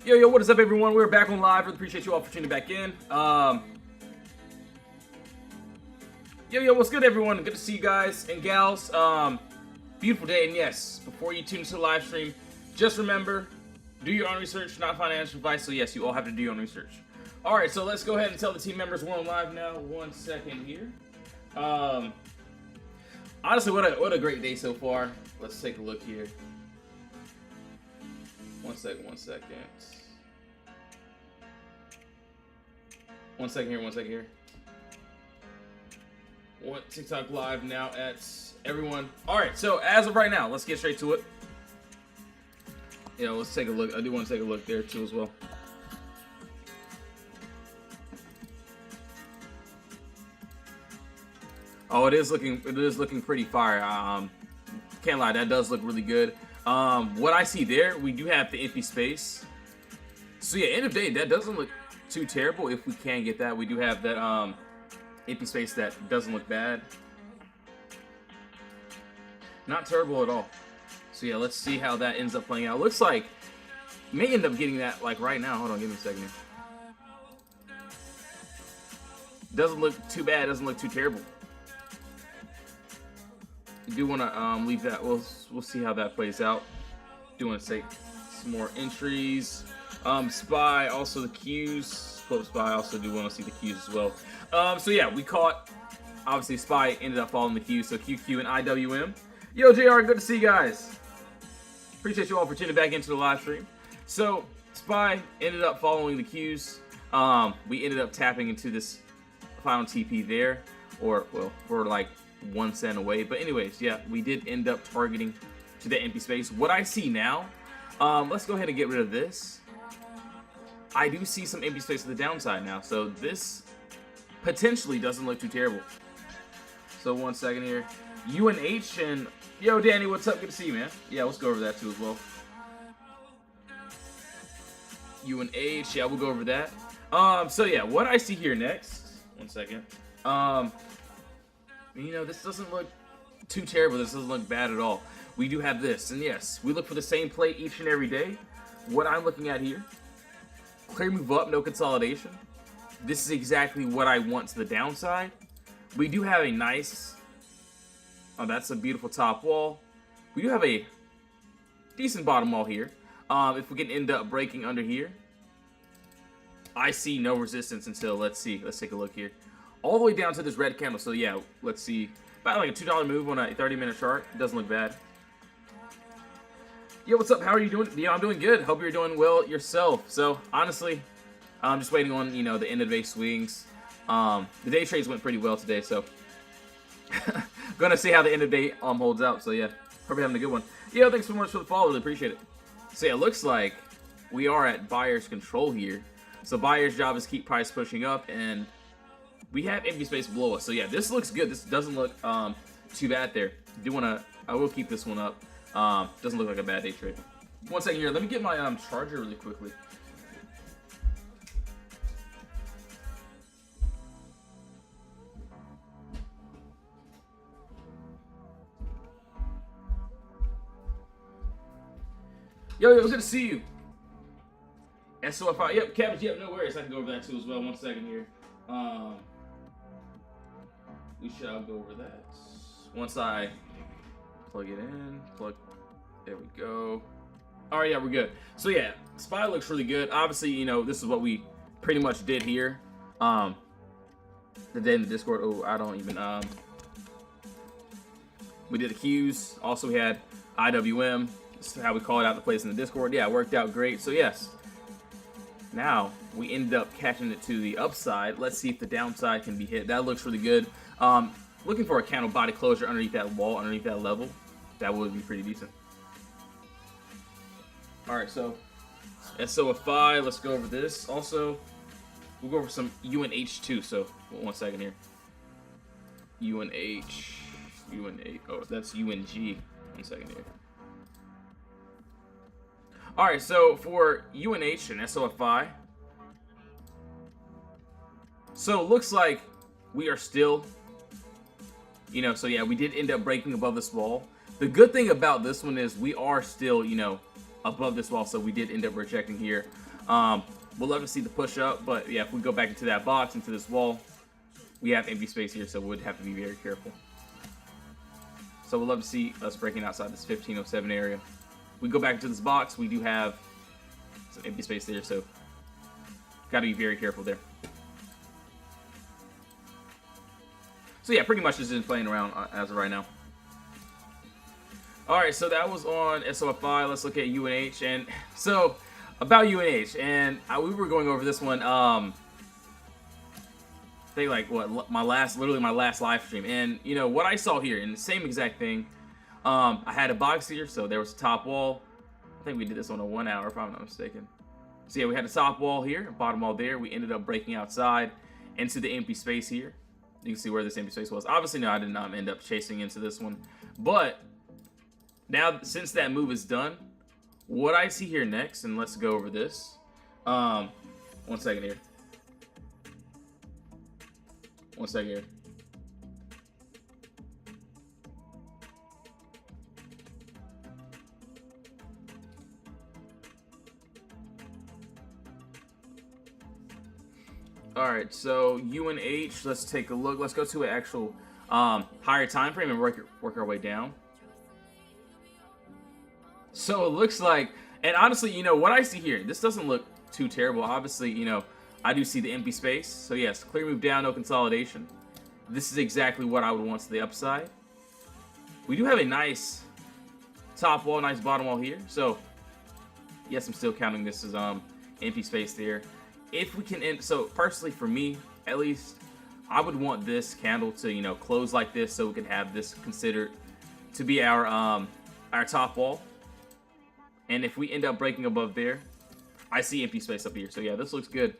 Yo, what is up, everyone? We're back on live. Really appreciate you all for tuning back in. What's good, everyone? Good to see you guys and gals. Beautiful day, and yes, before you tune into the live stream, just remember, do your own research, not financial advice. So yes, you all have to do your own research. All right, so let's go ahead and tell the team members we're on live now. 1 second here. Honestly, what a great day so far. Let's take a look here. One second. One second here. TikTok live now at everyone. All right, so as of right now, let's get straight to it. Let's take a look. I do want to take a look there too as well. Oh, it is looking pretty fire. Can't lie, that does look really good. What I see there, we do have the empty space. So yeah, end of day, that doesn't look too terrible if we can get that. We do have that empty space that doesn't look bad. Not terrible at all. So yeah, let's see how that ends up playing out. Looks like may end up getting that like right now. Hold on, give me a second here. Doesn't look too bad, doesn't look too terrible. You do want to leave that. We'll see how that plays out. Do want to take some more entries. Spy, also the Qs. Club Spy, also do want to see the Qs as well. So yeah, we caught. Obviously, Spy ended up following the Qs. So QQ and IWM. Yo, JR, good to see you guys. Appreciate you all for tuning back into the live stream. So Spy ended up following the Qs. We ended up tapping into this final TP there, or well, we're like 1 cent away. But anyways, yeah, we did end up targeting to the empty space. What I see now, let's go ahead and get rid of this. I do see some empty space to the downside now, so this potentially doesn't look too terrible. So 1 second here. UNH and yo, Danny, what's up? Good to see you, man. Yeah, let's go over that too as well. UNH, yeah, we'll go over that. So yeah, what I see here next. 1 second. This doesn't look too terrible. This doesn't look bad at all. We do have this, and yes, we look for the same play each and every day. What I'm looking at here, clear move up, no consolidation. This is exactly what I want to the downside. We do have a nice, that's a beautiful top wall. We do have a decent bottom wall here. If we can end up breaking under here, I see no resistance until, let's take a look here. All the way down to this red candle. So yeah, let's see. About like a $2 move on a 30-minute chart. Doesn't look bad. Yo, what's up? How are you doing? Yeah, I'm doing good. Hope you're doing well yourself. So honestly, I'm just waiting on the end of day swings. The day trades went pretty well today, so gonna see how the end of day holds out. So yeah, hope you're having a good one. Yeah, thanks so much for the follow. Really appreciate it. So yeah, it looks like we are at buyer's control here. So buyer's job is keep price pushing up, and we have empty space below us. So yeah, this looks good. This doesn't look too bad there. I will keep this one up. Doesn't look like a bad day trade. 1 second here. Let me get my charger really quickly. Yo, good to see you. SOFI. Yep, Cabbage. Yep, no worries. I can go over that too as well. 1 second here. We shall go over that once I plug it in. There we go. All right, yeah, we're good. So yeah, Spy looks really good. Obviously, this is what we pretty much did here. The day in the Discord. Oh, I don't even. We did the Qs. Also, we had IWM. This is how we call it out the place in the Discord. Yeah, it worked out great. So yes. Now we ended up catching it to the upside. Let's see if the downside can be hit. That looks really good. Looking for a candle body closure underneath that wall, underneath that level. That would be pretty decent. All right, so SOFI. Let's go over this. Also, we'll go over some UNH too. So 1 second here. UNH. Oh, that's UNG. 1 second here. All right, so for UNH and SOFI, so it looks like we are still, so yeah, we did end up breaking above this wall. The good thing about this one is we are still, above this wall, so we did end up rejecting here. We'll love to see the push up, but yeah, if we go back into that box, into this wall, we have empty space here, so we'd have to be very careful. So we'll love to see us breaking outside this 1507 area. We go back into this box, we do have some empty space there, so got to be very careful there. So yeah, pretty much just been playing around as of right now. Alright, so that was on SOFI. Let's look at UNH. And so, about UNH, and we were going over this one, I think like, what, literally my last live stream. And, you know, what I saw here, and the same exact thing, I had a box here, so there was a top wall. I think we did this on a 1 hour, if I'm not mistaken. So yeah, we had a top wall here, bottom wall there. We ended up breaking outside into the empty space here. You can see where this empty space was. Obviously, no, I did not end up chasing into this one. But now, since that move is done, what I see here next, and let's go over this. 1 second here. 1 second here. Alright, so UNH, let's take a look. Let's go to an actual higher time frame and work our way down. So it looks like, and honestly, you know, what I see here, this doesn't look too terrible. Obviously, you know, I do see the empty space. So yes, clear move down, no consolidation. This is exactly what I would want to the upside. We do have a nice top wall, nice bottom wall here. So yes, I'm still counting this as empty space there. If we can end, so personally for me, at least, I would want this candle to, you know, close like this so we can have this considered to be our top wall. And if we end up breaking above there, I see empty space up here. So yeah, this looks good.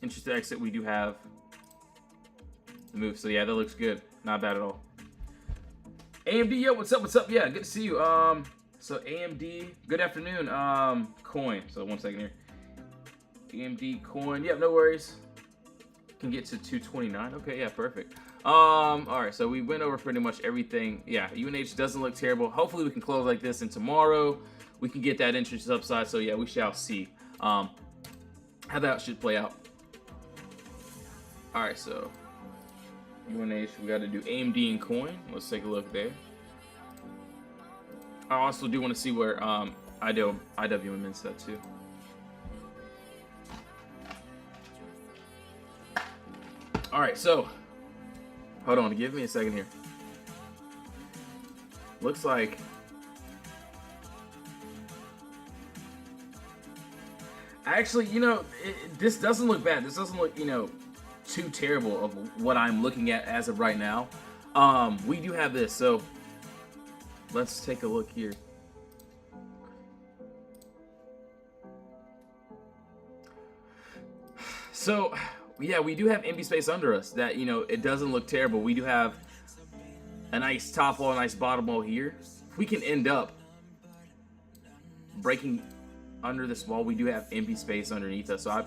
Interest to exit, we do have the move. So yeah, that looks good. Not bad at all. AMD, yo, what's up? What's up? Yeah, good to see you. So AMD, good afternoon. Coin. So 1 second here. AMD coin. Yeah, no worries. Can get to 229. Okay, yeah, perfect. All right, so we went over pretty much everything. Yeah, UNH doesn't look terrible. Hopefully we can close like this, and tomorrow we can get that interest upside. So yeah, we shall see how that should play out. All right, so UNH, we got to do AMD and coin. Let's take a look there. I also do want to see where IWM is at too. All right, so hold on, give me a second here. Looks like actually, you know, this doesn't look bad. This doesn't look, you know, too terrible of what I'm looking at as of right now. We do have this, so let's take a look here. So yeah, we do have empty space under us that, you know, it doesn't look terrible. We do have a nice top wall, a nice bottom wall here. If we can end up breaking under this wall, we do have empty space underneath us. So I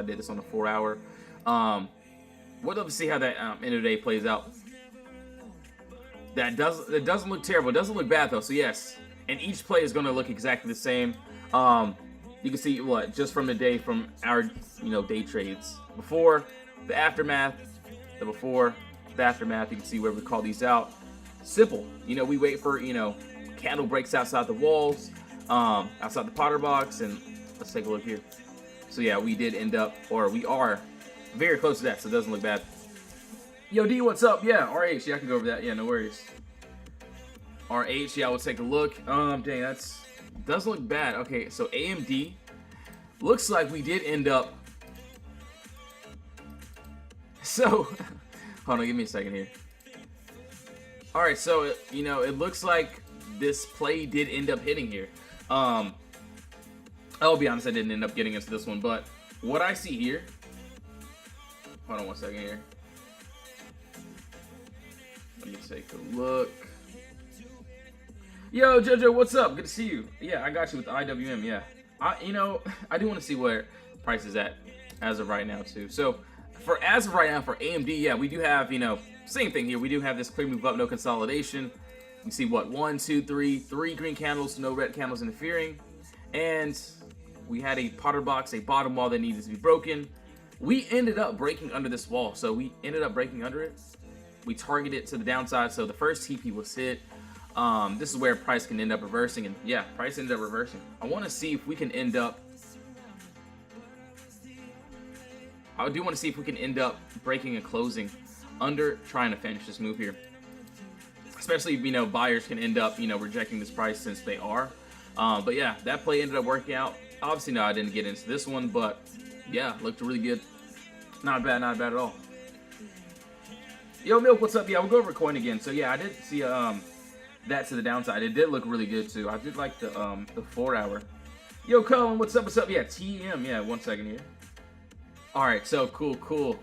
did this on a 4 hour. We'll love to see how that end of the day plays out. That doesn't look terrible. It doesn't look bad though. So yes, and each play is going to look exactly the same. You can see what just from the day from our, you know, day trades. Before the aftermath, the before the aftermath. You can see where we call these out. Simple. You know, we wait for, you know, candle breaks outside the walls, outside the Potter box, and let's take a look here. So yeah, we did end up, or we are very close to that, so it doesn't look bad. Yo, D, what's up? Yeah, RH, yeah, I can go over that. Yeah, no worries. RH, yeah, we'll take a look. Dang, that's doesn't look bad. Okay, so AMD looks like we did end up. So, hold on, give me a second here. All right, so you know, it looks like this play did end up hitting here. I'll be honest, I didn't end up getting into this one, but what I see here. Hold on 1 second here. Let me take a look. Yo, JoJo, what's up? Good to see you. Yeah, I got you with the IWM. Yeah, you know, I do want to see where price is at as of right now too. So for as of right now for AMD, yeah, we do have, you know, same thing here. We do have this clear move up, no consolidation. You see what, 1, 2, 3, 3 green candles, no red candles interfering. And we had a Potter box, a bottom wall that needed to be broken. We ended up breaking under this wall, so we ended up breaking under it. We targeted to the downside, so the first TP was hit. This is where price can end up reversing, and yeah, price ended up reversing. I want to see if we can end up. I do want to see if we can end up breaking and closing under, trying to finish this move here. Especially, buyers can end up, rejecting this price since they are. But yeah, that play ended up working out. Obviously, no, I didn't get into this one, but yeah, looked really good. Not bad at all. Yo, Milk, what's up? Yeah, we'll go over coin again. So yeah, I did see that to the downside. It did look really good too. I did like the 4 hour. Yo, Colin, what's up? What's up? Yeah, TM. Yeah, 1 second here. All right, so cool.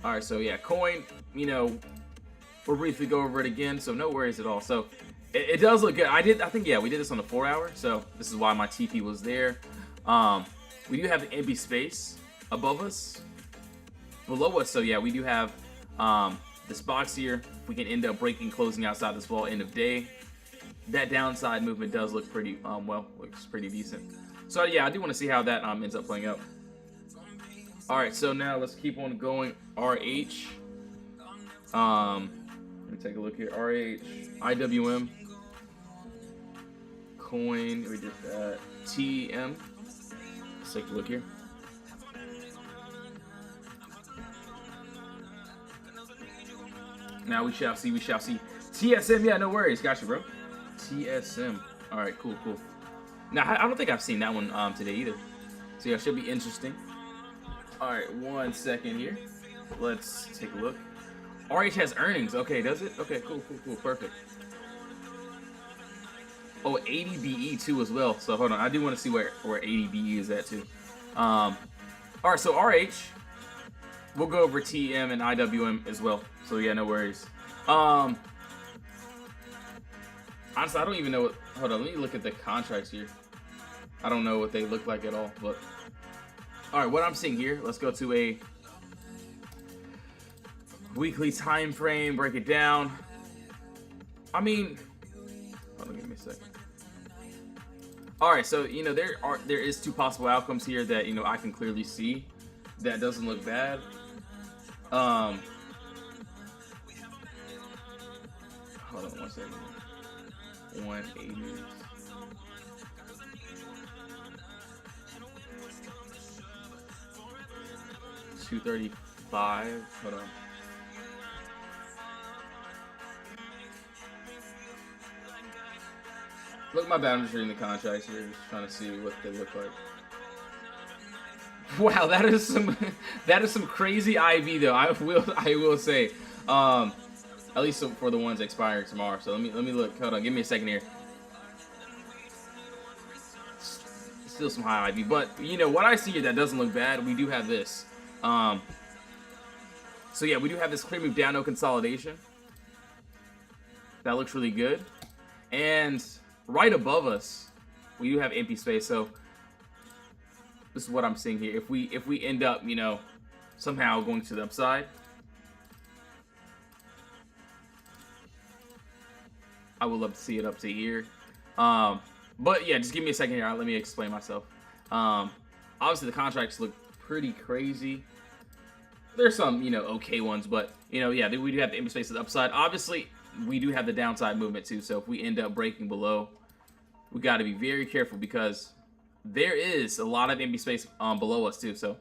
All right, so yeah, coin. We'll briefly go over it again, so no worries at all. So it does look good. I think yeah, we did this on the 4 hour, so this is why my TP was there. We do have the empty space above us, below us. So yeah, we do have this box here. We can end up breaking, closing outside this wall end of day. That downside movement does look pretty looks pretty decent. So yeah, I do want to see how that ends up playing out. All right, so now let's keep on going. RH. Let me take a look here. RH, IWM, coin. We did that. TM. Let's take a look here. Now we shall see. TSM, yeah, no worries. Gotcha, bro. TSM. All right, cool. Now, I don't think I've seen that one today either. So yeah, it should be interesting. All right, 1 second here. Let's take a look. RH has earnings. Okay, does it? Okay, cool. Perfect. Oh, 80 BE too as well. So hold on, I do want to see where 80 BE is at too. All right, so RH. We'll go over TM and IWM as well. So yeah, no worries. Honestly, I don't even know what. Hold on, let me look at the contracts here. I don't know what they look like at all, but all right, what I'm seeing here. Let's go to a weekly time frame. Break it down. I mean, hold on, give me a second. All right, so there is 2 possible outcomes here that I can clearly see. That doesn't look bad. Hold on 1 second. 180. 235. Hold on. Look, my bad. I'm just reading the contracts here, just trying to see what they look like. Wow, that is some crazy IV though. I will say, at least for the ones expiring tomorrow. So let me look. Hold on, give me a second here. Still some high IV, but what I see here that doesn't look bad. We do have this. So yeah, we do have this clear move down, no consolidation. That looks really good. And right above us, we do have empty space. So this is what I'm seeing here. If we end up, somehow going to the upside, I would love to see it up to here. But yeah, just give me a second here. Let me explain myself. Obviously the contracts look pretty crazy. There's some, okay ones, but yeah, we do have the empty space to the upside. Obviously, we do have the downside movement too. So if we end up breaking below, we got to be very careful because there is a lot of empty space below us too. So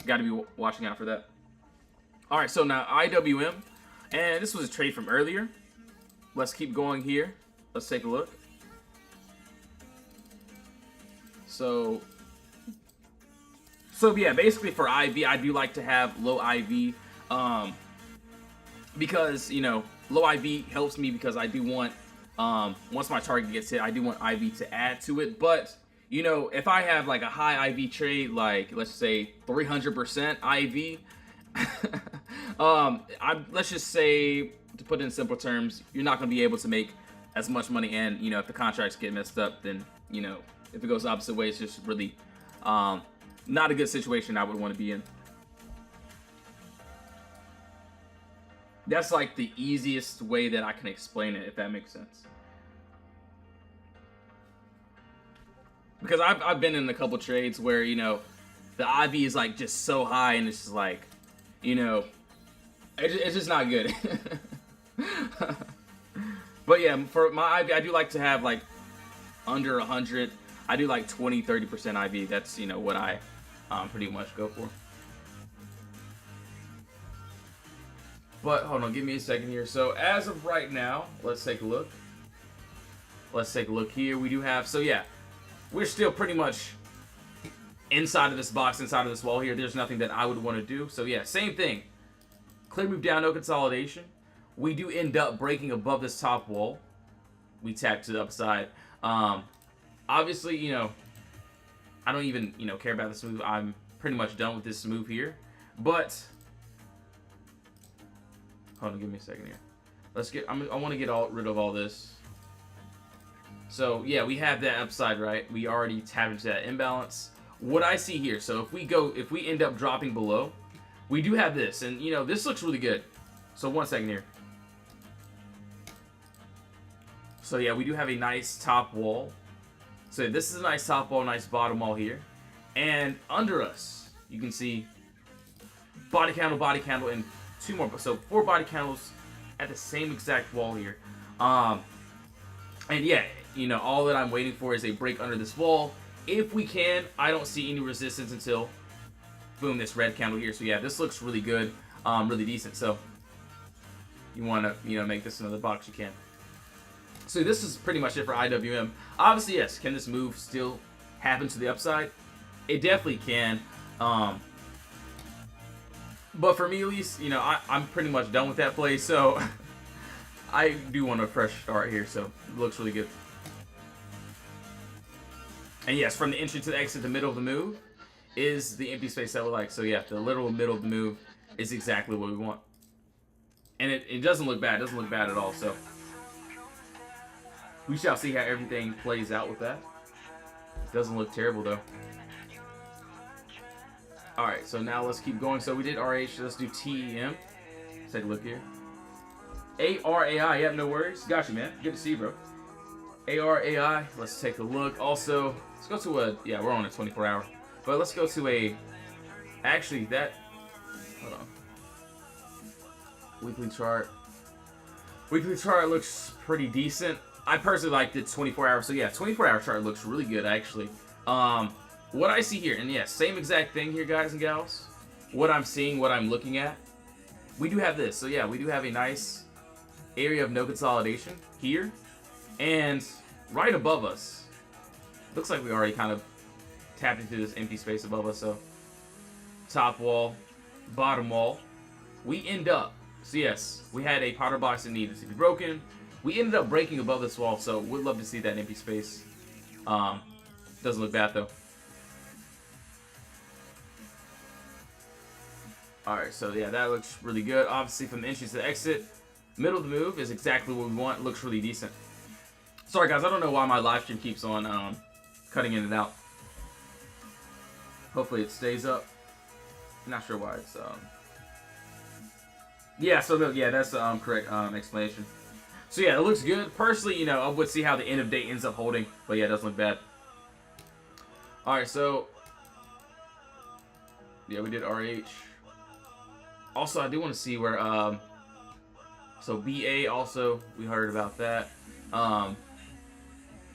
got to be watching out for that. All right, so now IWM, and this was a trade from earlier. Let's keep going here. Let's take a look. So yeah, basically for IV, I do like to have low IV, because low IV helps me because I do want, once my target gets hit, I do want IV to add to it. But if I have like a high IV trade, like let's say 300% IV, let's just say, to put it in simple terms, you're not going to be able to make as much money. And if the contracts get messed up, then if it goes the opposite way, it's just really not a good situation I would want to be in. That's like the easiest way that I can explain it, if that makes sense. because I've been in a couple trades where, you know, the IV is like just so high and it's just like, you know, it's just not good. But yeah, for my IV, I do like to have like under 100. I do like 20-30% IV. That's, you know, what I pretty much go for. But hold on, give me a second here. So as of right now, let's take a look. Let's take a look here. We do have, so yeah, we're still pretty much inside of this box, inside of this wall here. There's nothing that I would want to do. So yeah, same thing. Clear move down, no consolidation. We do end up breaking above this top wall. We tap to the upside. Obviously, you know, I don't even, you know, care about this move. I'm pretty much done with this move here. But hold on, give me a second here. Let's get. I want to get rid of all this. So yeah, we have that upside, right? We already tapped into that imbalance. What I see here, so if we end up dropping below, we do have this, and you know, this looks really good. So 1 second here. So yeah, we do have a nice top wall. So this is a nice top wall, nice bottom wall here. And under us, you can see body candle, and 2 more. So 4 body candles at the same exact wall here. And yeah, you know, all that I'm waiting for is a break under this wall. If we can, I don't see any resistance until, boom, this red candle here. So yeah, this looks really good, really decent. So you want to, you know, make this another box, you can. So this is pretty much it for IWM. Obviously, yes, can this move still happen to the upside? It definitely can. But for me, at least, you know, I'm pretty much done with that play. So I do want a fresh start here. So it looks really good. And yes, from the entry to the exit, the middle of the move is the empty space that we like. So yeah, the literal middle of the move is exactly what we want. And it doesn't look bad. It doesn't look bad at all. So we shall see how everything plays out with that. It doesn't look terrible though. Alright, so now let's keep going. So we did RH, let's do TEM. Let's take a look here. ARAI, yep, no worries. Got you, man. Good to see you, bro. ARAI, let's take a look. Also, let's go to a, yeah, we're on a 24-hour. But let's go to a, actually that, hold on. Weekly chart. Weekly chart looks pretty decent. I personally like the 24-hour. So yeah, 24-hour chart looks really good, actually. What I see here, and yeah, same exact thing here, guys and gals. What I'm seeing, what I'm looking at. We do have this. So yeah, we do have a nice area of no consolidation here. And right above us, looks like we already kind of tapped into this empty space above us. So top wall, bottom wall. We end up, so yes, we had a powder box that needed to be broken. We ended up breaking above this wall, so would love to see that empty space. Doesn't look bad though. Alright, so yeah, that looks really good. Obviously, from the entry to the exit, middle of the move is exactly what we want. It looks really decent. Sorry guys, I don't know why my live stream keeps on cutting in and out. Hopefully it stays up. Not sure why it's yeah, so no, yeah, that's the correct explanation. So yeah, it looks good. Personally, you know, I would see how the end of day ends up holding, but yeah, it doesn't look bad. Alright, so yeah, we did RH. Also, I do want to see where so BA also, we heard about that.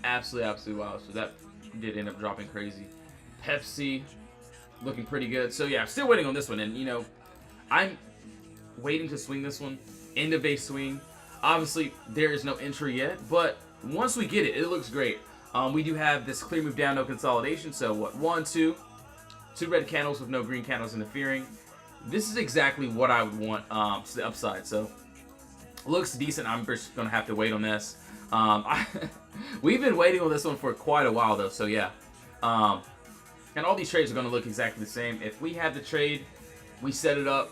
Absolutely wow. So that did end up dropping crazy. Pepsi looking pretty good. So yeah, I'm still waiting on this one, and you know, I'm waiting to swing this one. End of day swing. Obviously, there is no entry yet, but once we get it, it looks great. We do have this clear move down, no consolidation. So what? 1, 2 red candles with no green candles interfering. This is exactly what I would want to the upside. So looks decent. I'm just gonna have to wait on this. We've been waiting on this one for quite a while though. So yeah, and all these trades are gonna look exactly the same. If we have the trade, we set it up.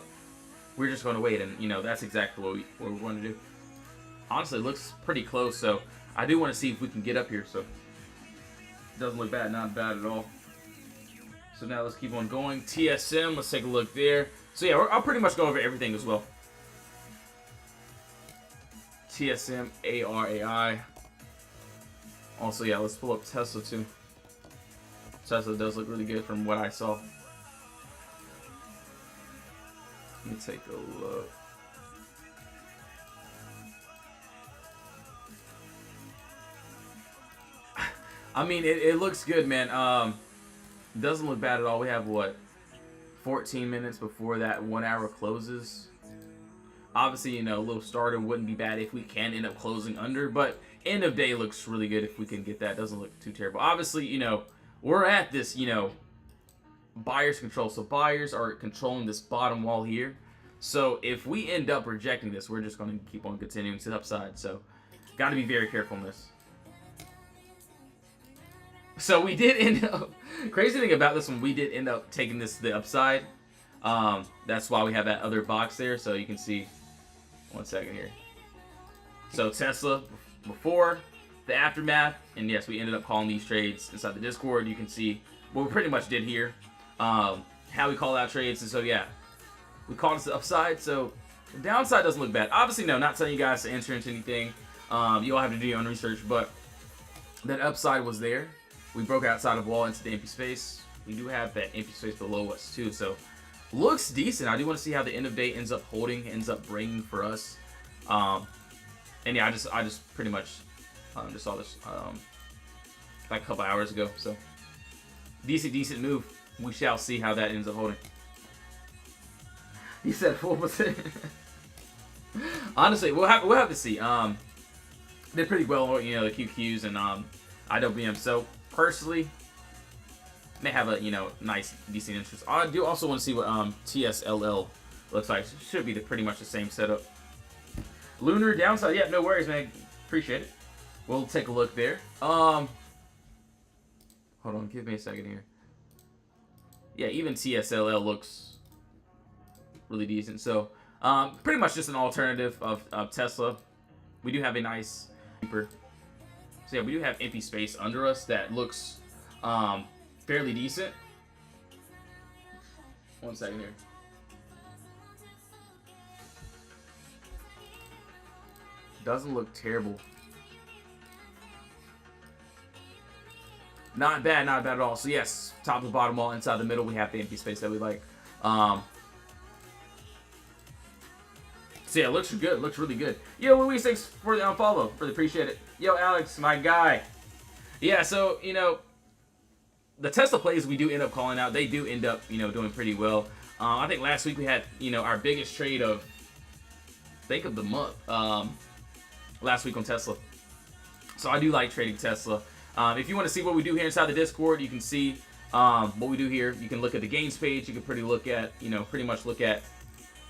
We're just gonna wait, and you know that's exactly what we want to do. Honestly, it looks pretty close. So I do want to see if we can get up here. So it doesn't look bad, not bad at all. So now let's keep on going. TSM, let's take a look there. So yeah, I'll pretty much go over everything as well. TSM, ARAI. Also, yeah, let's pull up Tesla too. Tesla does look really good from what I saw. Let me take a look. I mean, it looks good, man. Doesn't look bad at all. We have, what, 14 minutes before that 1 hour closes. Obviously, you know, a little starter wouldn't be bad if we can end up closing under, but end of day looks really good if we can get that. Doesn't look too terrible. Obviously, you know, we're at this, you know, buyer's control. So buyers are controlling this bottom wall here. So if we end up rejecting this, we're just going to keep on continuing to the upside. So got to be very careful in this. So we did end up, crazy thing about this one, we did end up taking this to the upside. That's why we have that other box there. So you can see, 1 second here. So Tesla before, the aftermath, and yes, we ended up calling these trades inside the Discord. You can see what we pretty much did here, how we call out trades. And so yeah, we called it to the upside. So the downside doesn't look bad. Obviously, no, not telling you guys to enter into anything. You all have to do your own research, but that upside was there. We broke outside of wall into the empty space. We do have that empty space below us too, so looks decent. I do want to see how the end of day ends up holding, ends up bringing for us. And yeah, I just pretty much just saw this like a couple hours ago. So decent move. We shall see how that ends up holding. He said 4%. Honestly, we'll have to see. Did pretty well, you know, the QQs and IWM. So personally, may have a, you know, nice, decent interest. I do also want to see what TSLL looks like. Should be pretty much the same setup. Lunar downside, yeah, no worries, man. Appreciate it. We'll take a look there. Hold on, give me a second here. Yeah, even TSLL looks really decent. So pretty much just an alternative of Tesla. We do have a nice keeper. So yeah, we do have empty space under us that looks fairly decent. 1 second here. Doesn't look terrible. Not bad at all. So yes, top to bottom wall, inside the middle, we have the empty space that we like. So yeah, it looks good. Looks really good. Yo, Luis, thanks for the unfollow. Really appreciate it. Yo, Alex, my guy. Yeah, so, you know, the Tesla plays we do end up calling out, they do end up, you know, doing pretty well. I think last week we had, you know, our biggest trade of the month last week on Tesla. So I do like trading Tesla. If you want to see what we do here inside the Discord, you can see what we do here. You can look at the games page. You can pretty much look at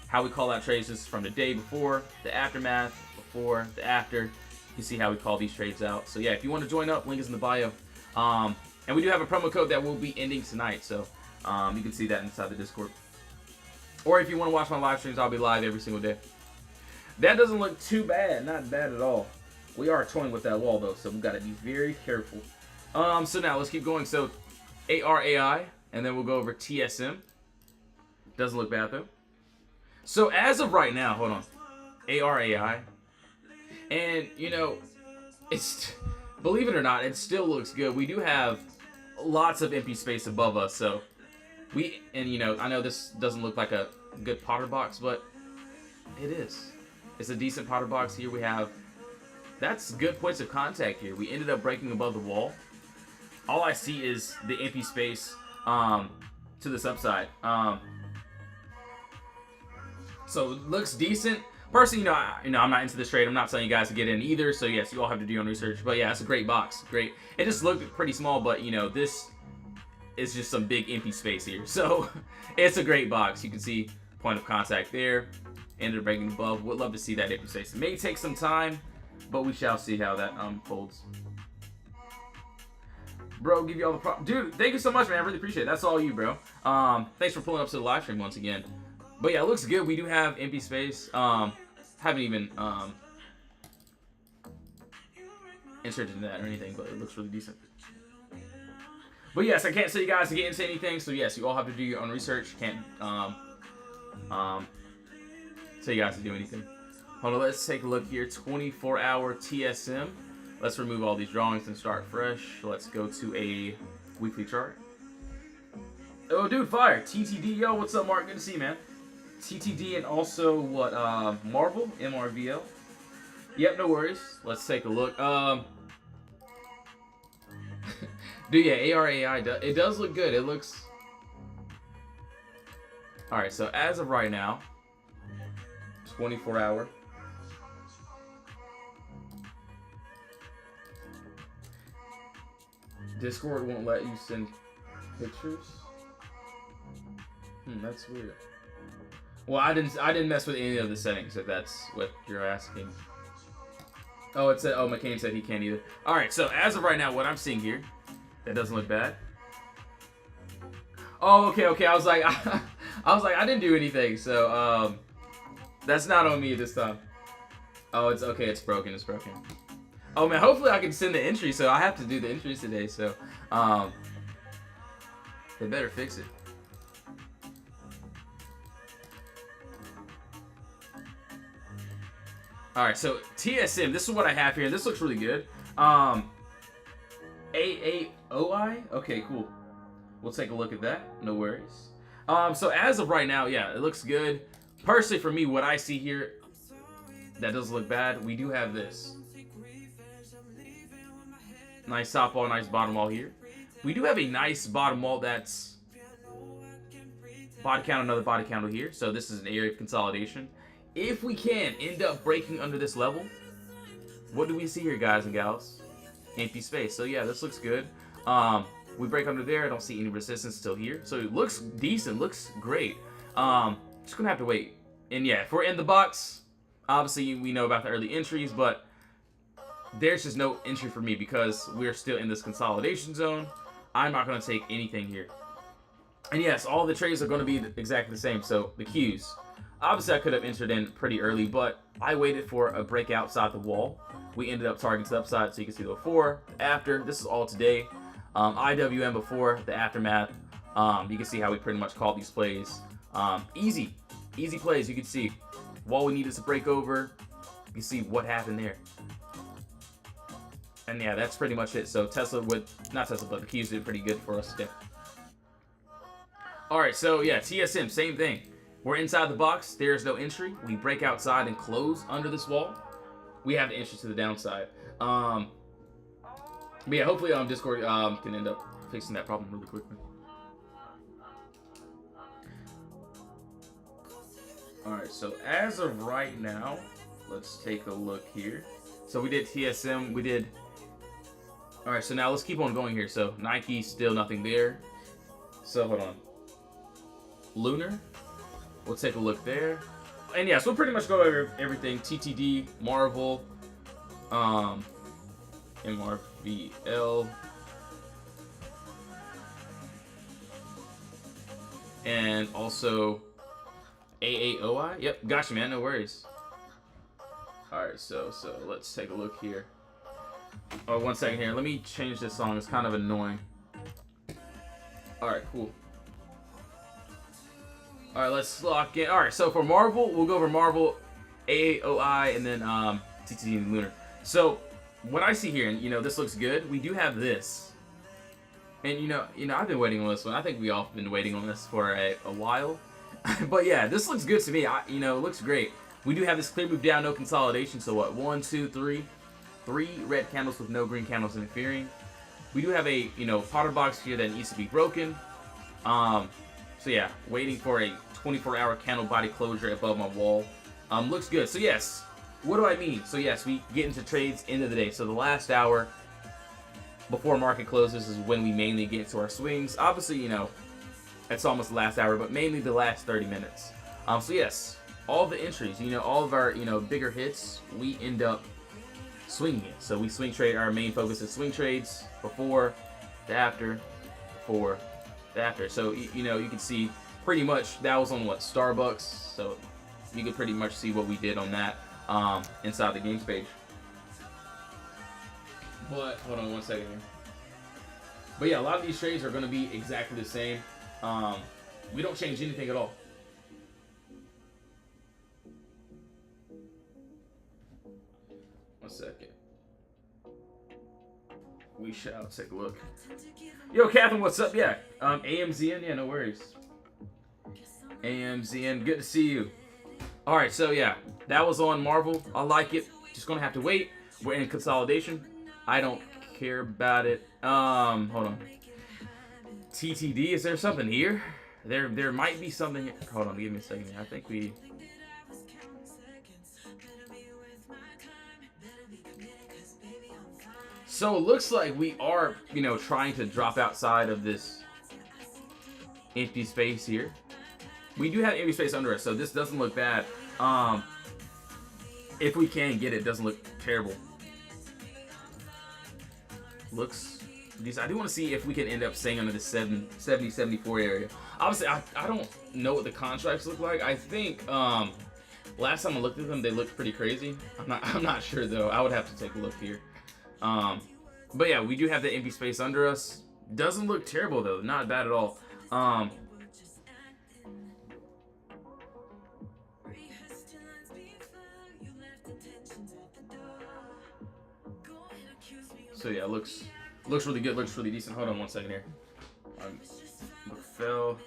how we call out trades. This is from the day before, the aftermath, before, the after. You can see how we call these trades out. So yeah, if you want to join up, link is in the bio. And we do have a promo code that will be ending tonight, so you can see that inside the Discord. Or if you want to watch my live streams, I'll be live every single day. That doesn't look too bad, not bad at all. We are toying with that wall though, so we've got to be very careful. So now let's keep going. So ARAI, and then we'll go over TSM. Doesn't look bad though. So as of right now, hold on, ARAI, and you know, it's, believe it or not, it still looks good. We do have lots of empty space above us, so you know, I know this doesn't look like a good Potter box, but it is. It's a decent Potter box here. We have, that's good points of contact here. We ended up breaking above the wall. All I see is the empty space to this upside. So it looks decent. Personally, you know, I'm not into this trade. I'm not telling you guys to get in either. So yes, you all have to do your own research. But yeah, it's a great box. Great. It just looked pretty small, but you know, this is just some big empty space here. So it's a great box. You can see point of contact there. Ended up breaking above. Would love to see that empty space. It may take some time, but we shall see how that unfolds. Bro, give you all the prop. Dude, thank you so much, man. I really appreciate it. That's all you, bro. Thanks for pulling up to the live stream once again. But yeah, it looks good. We do have empty space. Haven't even inserted into that or anything, but it looks really decent. But yes, I can't tell you guys to get into anything. So yes, you all have to do your own research. Can't tell you guys to do anything. Hold on, let's take a look here. 24-hour TSM. Let's remove all these drawings and start fresh. Let's go to a weekly chart. Oh, dude, fire. TTD, yo, what's up, Mark? Good to see you, man. TTD and also what? Marvel, MRVL. Yep, no worries. Let's take a look. Dude, yeah, ARAI, it does look good. It looks... Alright, so as of right now, 24 hour. Discord won't let you send pictures. That's weird. Well, I didn't mess with any of the settings, if that's what you're asking. Oh, it said, oh, McCain said he can't either. Alright, so as of right now, what I'm seeing here, that doesn't look bad. Oh, okay. I was like, I didn't do anything, so that's not on me this time. Oh, it's okay. It's broken. Oh man, hopefully I can send the entry. So I have to do the entries today. So they better fix it. All right, so TSM. This is what I have here. This looks really good. AAOI. Okay, cool. We'll take a look at that. No worries. So as of right now, yeah, it looks good. Personally, for me, what I see here, that doesn't look bad. We do have this. Nice top wall, nice bottom wall here. We do have a nice bottom wall that's body count, another body counter here. So this is an area of consolidation. If we can end up breaking under this level, what do we see here, guys and gals? Empty space. So yeah, this looks good. We break under there. I don't see any resistance still here. So it looks decent. Looks great. Just gonna have to wait. And yeah, if we're in the box, obviously we know about the early entries, but there's just no entry for me because we're still in this consolidation zone. I'm not gonna take anything here. And yes, all the trades are gonna be exactly the same. So the Qs. Obviously I could have entered in pretty early, but I waited for a break outside the wall. We ended up targeting to the upside, so you can see the before, the after. This is all today. IWM before, the aftermath. You can see how we pretty much called these plays. Easy plays. You can see wall we needed to break over. You can see what happened there. And yeah, that's pretty much it. So Tesla not Tesla, but the Qs did pretty good for us today. All right, so yeah, TSM, same thing. We're inside the box. There's no entry. We break outside and close under this wall. We have the entry to the downside. But yeah, hopefully Discord can end up fixing that problem really quickly. Alright, so as of right now, let's take a look here. So we did TSM, we did... Alright, so now let's keep on going here. So Nike, still nothing there. So hold on. Lunar, we'll take a look there. And yeah, so we'll pretty much go over everything. TTD, Marvel, MRVL, and also AAOI. Yep, gotcha, man. No worries. All right, so let's take a look here. Oh, 1 second here. Let me change this song. It's kind of annoying. All right, cool. All right, let's lock in. All right, so for Marvel, we'll go over Marvel, AAOI, and then TTD and Lunar. So what I see here, and this looks good. We do have this, and I've been waiting on this one. I think we all have been waiting on this for a while. But yeah, this looks good to me. It looks great. We do have this clear move down, no consolidation. So what? 1, 2, 3, 3 red candles with no green candles interfering. We do have a Potter box here that needs to be broken. So yeah, waiting for a 24-hour candle body closure above my wall. Looks good. So yes, what do I mean? So yes, we get into trades end of the day. So the last hour before market closes is when we mainly get into our swings. Obviously, it's almost the last hour, but mainly the last 30 minutes. So yes, all the entries, all of our bigger hits, we end up swinging it. So we swing trade. Our main focus is swing trades before, the after, before, the after. So you can see pretty much that was on what, Starbucks. So you can pretty much see what we did on that inside the games page. But hold on 1 second here. But yeah, a lot of these trades are going to be exactly the same. We don't change anything at all. One second. We shall take a look. Yo, Catherine, what's up? Yeah, AMZN, yeah, no worries. AMZN, good to see you. All right, so yeah, that was on Marvel. I like it. Just gonna have to wait. We're in consolidation. I don't care about it. Hold on. TTD, is there something here? There might be something here. Hold on, give me a second here. I think we... So it looks like we are, you know, trying to drop outside of this empty space here. We do have empty space under us, so this doesn't look bad. If we can get it, doesn't look terrible. Looks decent. I do want to see if we can end up staying under the 70-74 area. Obviously, I don't know what the contracts look like. I think last time I looked at them, they looked pretty crazy. I'm not sure though. I would have to take a look here. But yeah, we do have the empty space under us. Doesn't look terrible though. Not bad at all. So yeah, looks really good. Looks really decent. Hold on one second here. Fell.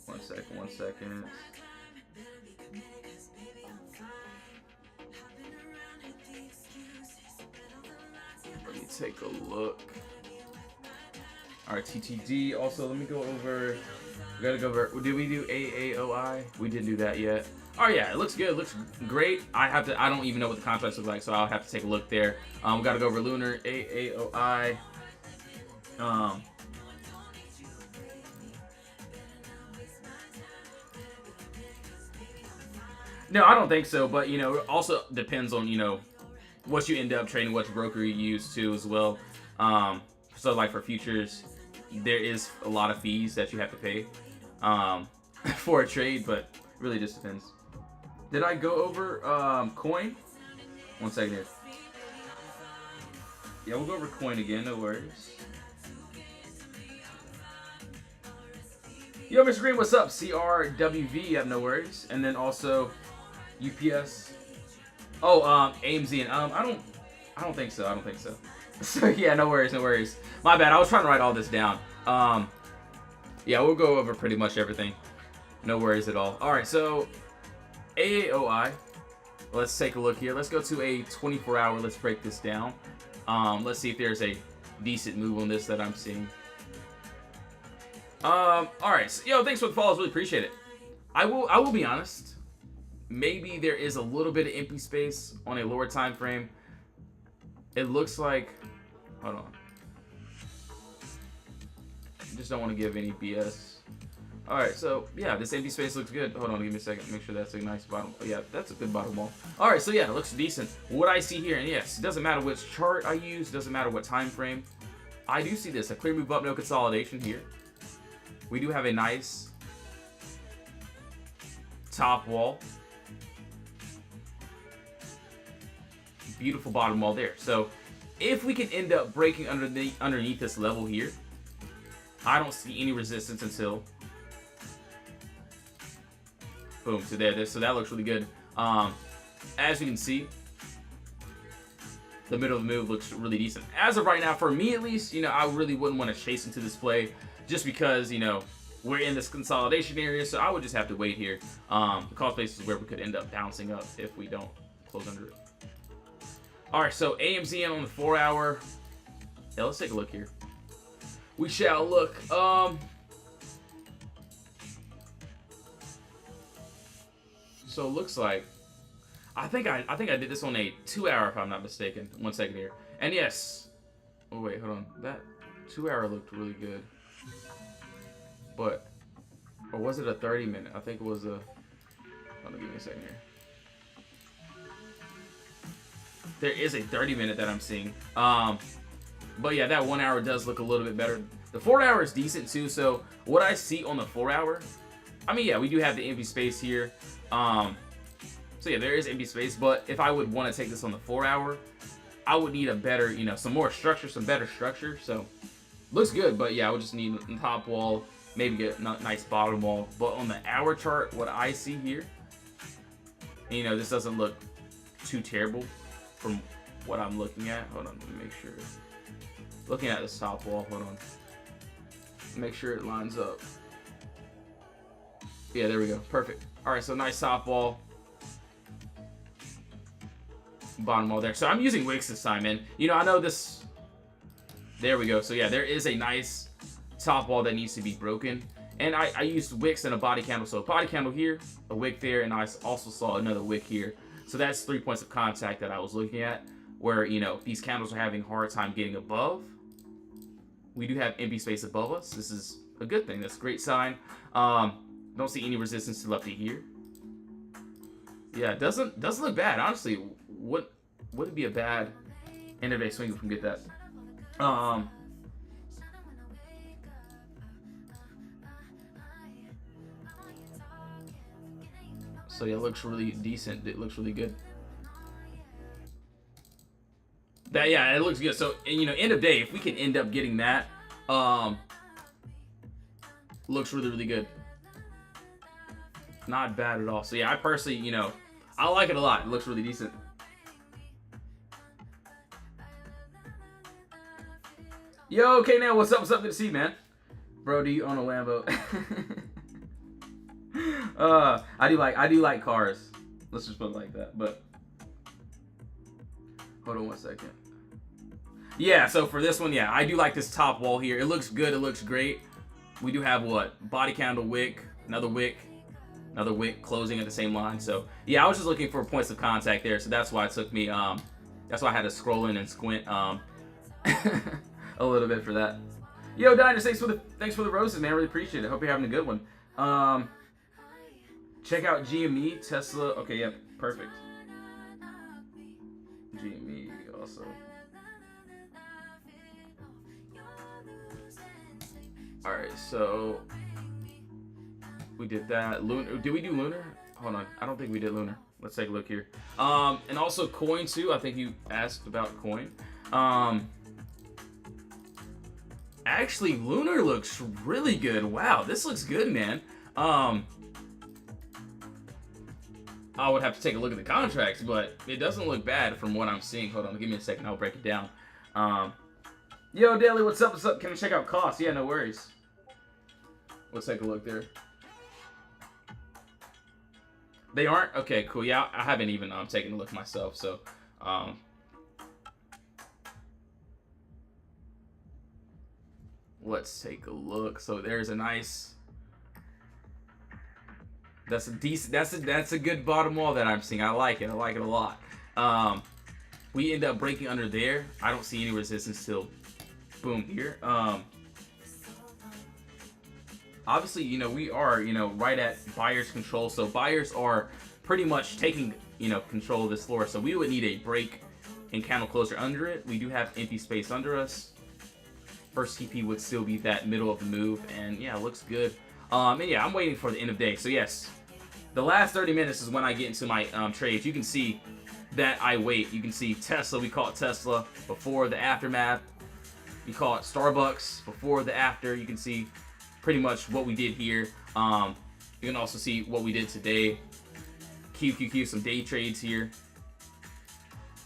One second. Let me take a look. All right, TTD. Also, let me go over. We gotta go over. Did we do AAOI? We didn't do that yet. Oh yeah, it looks good. It looks great. I don't even know what the contracts look like, so I'll have to take a look there. We gotta go over Lunar AAOI. No, I don't think so. But you know, it also depends on, you know, what you end up trading, which broker you use too as well. So like for futures, there is a lot of fees that you have to pay for a trade, but it really just depends. Did I go over coin? One second here. Yeah, we'll go over coin again, no worries. Yo, Mr. Green, what's up? CRWV, yeah, no worries. And then also UPS. Oh, AMZ, and I don't think so. So yeah, no worries. My bad. I was trying to write all this down. Yeah, we'll go over pretty much everything. No worries at all. All right, so AAOI. Let's take a look here. Let's go to a 24-hour. Let's break this down. Let's see if there's a decent move on this that I'm seeing. All right. So, yo, thanks for the follows. Really appreciate it. I will be honest. Maybe there is a little bit of empty space on a lower time frame. It looks like. Hold on. Just don't want to give any BS. All right, so yeah, this empty space looks good. Hold on, give me a second. Make sure that's a nice bottom. Yeah, that's a good bottom wall. All right, so yeah, it looks decent. What I see here, and yes, it doesn't matter which chart I use, doesn't matter what time frame. I do see this, a clear move up, no consolidation here. We do have a nice top wall. Beautiful bottom wall there. So if we can end up breaking underneath this level here, I don't see any resistance until boom, so there. So that looks really good. As you can see, the middle of the move looks really decent. As of right now, for me at least, you know, I really wouldn't want to chase into this play just because, you know, we're in this consolidation area, so I would just have to wait here. The call space is where we could end up bouncing up if we don't close under it. All right, so AMZN on the 4-hour. Yeah, let's take a look here. We shall look. So it looks like I think I did this on a 2-hour if I'm not mistaken. 1 second here. And yes. Oh wait, hold on. That 2-hour looked really good. But or was it a 30-minute? I think it was a. Hold on, give me a second here. There is a 30-minute that I'm seeing. But yeah, that 1 hour does look a little bit better. The 4-hour is decent too. So what I see on the 4-hour, I mean, yeah, we do have the empty space here. So yeah, there is empty space. But if I would want to take this on the 4-hour, I would need a better, you know, some more structure, some better structure. So looks good, but yeah, I would just need the top wall, maybe get a nice bottom wall. But on the hour chart, what I see here, you know, this doesn't look too terrible from what I'm looking at. Hold on, let me make sure. Looking at this top wall. Hold on. Make sure it lines up. Yeah, there we go. Perfect. All right, so nice top wall. Bottom wall there. So I'm using Wix this time, and you know, I know this. There we go. So yeah, there is a nice top wall that needs to be broken. And I used wicks and a body candle. So a body candle here, a wick there, and I also saw another wick here. So that's 3 points of contact that I was looking at, where, you know, these candles are having a hard time getting above. We do have empty space above us. This is a good thing. That's a great sign. Don't see any resistance to up to here. Yeah, it doesn't look bad. Honestly, would it be a bad end of day swing if we can get that? So yeah, it looks really decent. It looks really good. That, yeah, it looks good. So, you know, end of day, if we can end up getting that, looks really, really good. Not bad at all. So yeah, I personally, you know, I like it a lot. It looks really decent. Yo, okay, now what's up? What's up? Good to see you, man. Bro, do you own a Lambo? I do like cars. Let's just put it like that. But hold on one second. Yeah, so for this one, yeah, I do like this top wall here. It looks good. It looks great. We do have what? Body candle wick, another wick closing at the same line. So yeah, I was just looking for points of contact there. So that's why it took me. That's why I had to scroll in and squint a little bit for that. Yo, Diners, thanks for the roses, man. Really appreciate it. Hope you're having a good one. Check out GME, Tesla. Okay, yep, perfect. GME also. All right, so we did that. Lunar. Did we do Lunar? Hold on. I don't think we did Lunar. Let's take a look here. And also Coin too. I think you asked about Coin. Actually, Lunar looks really good. Wow, this looks good, man. I would have to take a look at the contracts, but it doesn't look bad from what I'm seeing. Hold on, give me a second. I'll break it down. Yo, Daily, what's up? What's up? Can I check out costs? Yeah, no worries. Let's take a look there. They aren't? Okay, cool. Yeah, I haven't even taken a look myself, so let's take a look. So there's a nice. That's a decent. That's a good bottom wall that I'm seeing. I like it. I like it a lot. We end up breaking under there. I don't see any resistance till boom here. Obviously, you know, we are, you know, right at buyer's control. So buyers are pretty much taking, you know, control of this floor. So we would need a break and candle closer under it. We do have empty space under us. First TP would still be that middle of the move, and yeah, it looks good. And yeah, I'm waiting for the end of day. So yes, the last 30 minutes is when I get into my trades. You can see that I wait. You can see Tesla. We call it Tesla before the aftermath. You call it Starbucks before the after. You can see pretty much what we did here. You can also see what we did today. QQQ, some day trades here.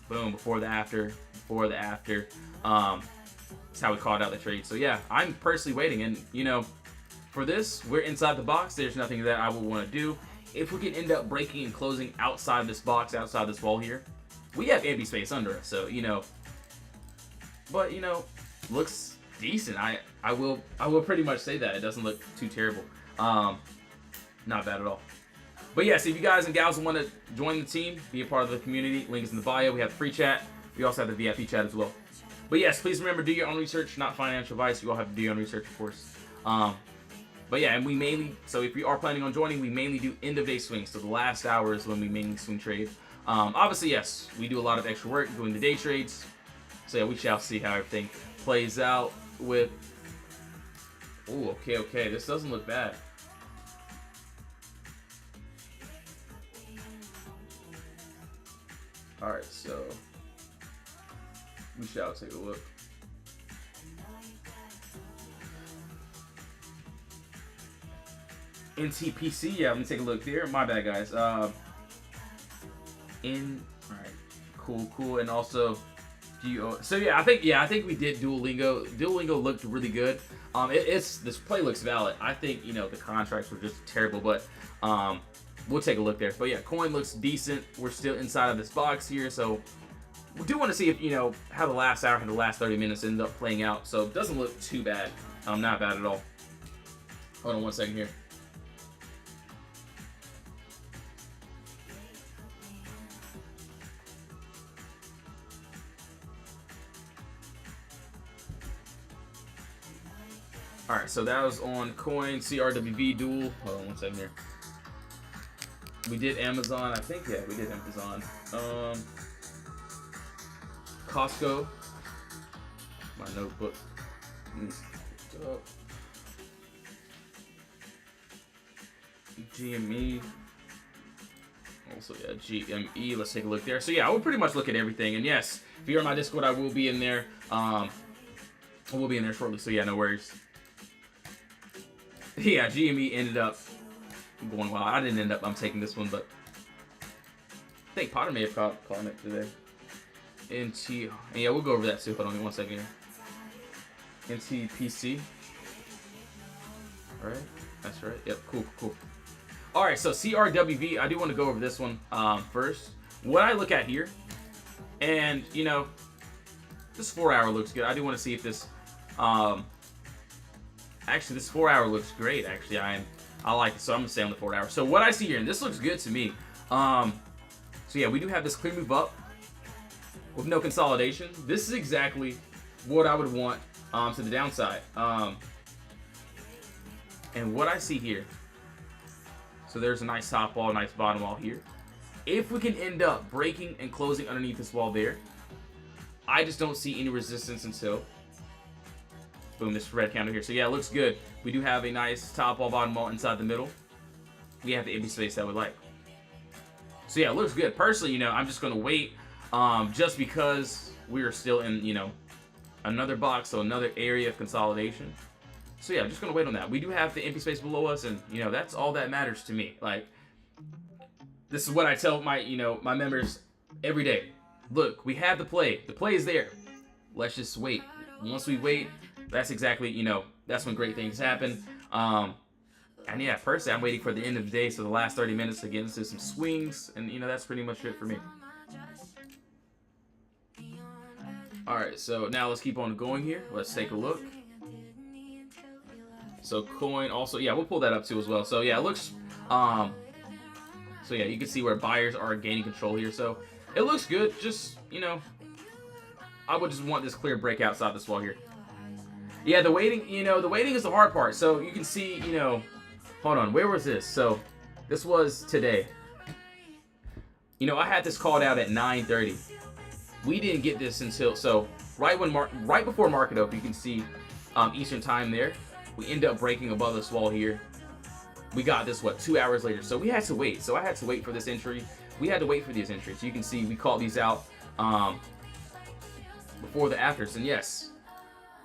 Boom, before the after, before the after. That's how we called out the trade. So yeah, I'm personally waiting, and you know, for this, we're inside the box. There's nothing that I would want to do. If we can end up breaking and closing outside this box, outside this wall here, we have empty space under us. So, you know, but you know, looks decent. I will pretty much say that. It doesn't look too terrible. Not bad at all. But yes, if you guys and gals want to join the team, be a part of the community, link is in the bio. We have free chat. We also have the VIP chat as well. But yes, please remember, do your own research, not financial advice. You all have to do your own research, of course. But yeah, and we mainly, so if you are planning on joining, we mainly do end of day swings. So the last hour is when we mainly swing trade. Obviously, yes, we do a lot of extra work doing the day trades. So yeah, we shall see how everything plays out with. Ooh, okay. This doesn't look bad. All right, so we shall take a look. NTPC, yeah, let me take a look there. My bad, guys. All right, Cool, cool. And also, so yeah, I think we did Duolingo. Duolingo looked really good. This play looks valid. I think the contracts were just terrible, but we'll take a look there. But yeah, coin looks decent. We're still inside of this box here, so we do want to see if how the last hour and the last 30 minutes end up playing out. So it doesn't look too bad. Not bad at all. Hold on one second here. Alright, so that was on coin, CRWV duel. Hold on one second here. We did Amazon, I think, yeah, we did Amazon. Costco. My notebook. GME. Also, yeah, GME. Let's take a look there. So yeah, I will pretty much look at everything. And yes, if you're on my Discord, I will be in there. I will be in there shortly. So yeah, no worries. Yeah, GME ended up going well. I didn't end up. I'm taking this one, but I think Potter may have caught it today. NT. And yeah, we'll go over that too. Hold on one second here. NTPC. All right, that's right. Yep, cool. All right, so CRWV. I do want to go over this one first. What I look at here, and this 4 hour looks good. I do want to see if this. Actually, this 4 hour looks great. Actually, I like it, so I'm gonna stay on the 4 hour. So what I see here, and this looks good to me. So yeah, we do have this clear move up with no consolidation. This is exactly what I would want to the downside. And what I see here, so there's a nice top wall, nice bottom wall here. If we can end up breaking and closing underneath this wall there, I just don't see any resistance until boom, this red counter here. So yeah, it looks good. We do have a nice top wall, bottom wall inside the middle. We have the empty space that we like. So yeah, it looks good. Personally, I'm just gonna wait, just because we are still in, another box, so another area of consolidation. So yeah, I'm just gonna wait on that. We do have the empty space below us, and that's all that matters to me. Like, this is what I tell my my members every day. Look, we have the play. The play is there. Let's just wait. Once we wait, that's exactly that's when great things happen. And yeah, personally, I'm waiting for the end of the day, so the last 30 minutes to get into some swings, and that's pretty much it for me. All right, so now let's keep on going here. Let's take a look. So coin also, yeah, we'll pull that up too as well. So yeah, it looks, so yeah, you can see where buyers are gaining control here. So it looks good. Just, I would just want this clear break outside this wall here. Yeah, the waiting, the waiting is the hard part. So you can see, hold on, where was this? So this was today. I had this called out at 9:30. We didn't get this until, so right before market open, you can see Eastern time there. We end up breaking above this wall here. We got this, 2 hours later. So we had to wait. So I had to wait for this entry. We had to wait for these entries. You can see we called these out before the afters. And yes,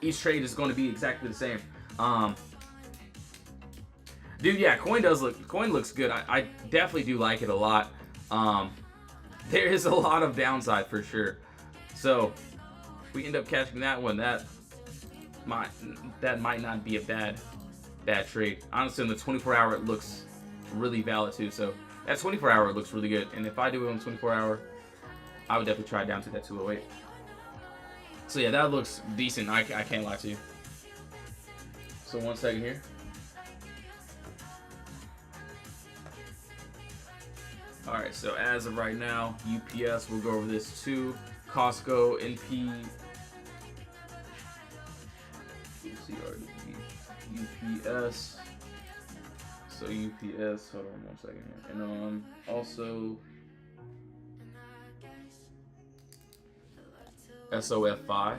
each trade is going to be exactly the same. Dude, yeah, coin looks good. I definitely do like it a lot. There is a lot of downside for sure. So we end up catching that one. That might not be a bad trade. Honestly, in the 24 hour, it looks really valid too. So that 24 hour looks really good. And if I do it on 24 hour, I would definitely try it down to that 208. So yeah, that looks decent. I can't lie to you. So 1 second here. All right, so as of right now, UPS, we'll go over this too. Costco, NP, UPS. So UPS, hold on 1 second here. And also SOFI.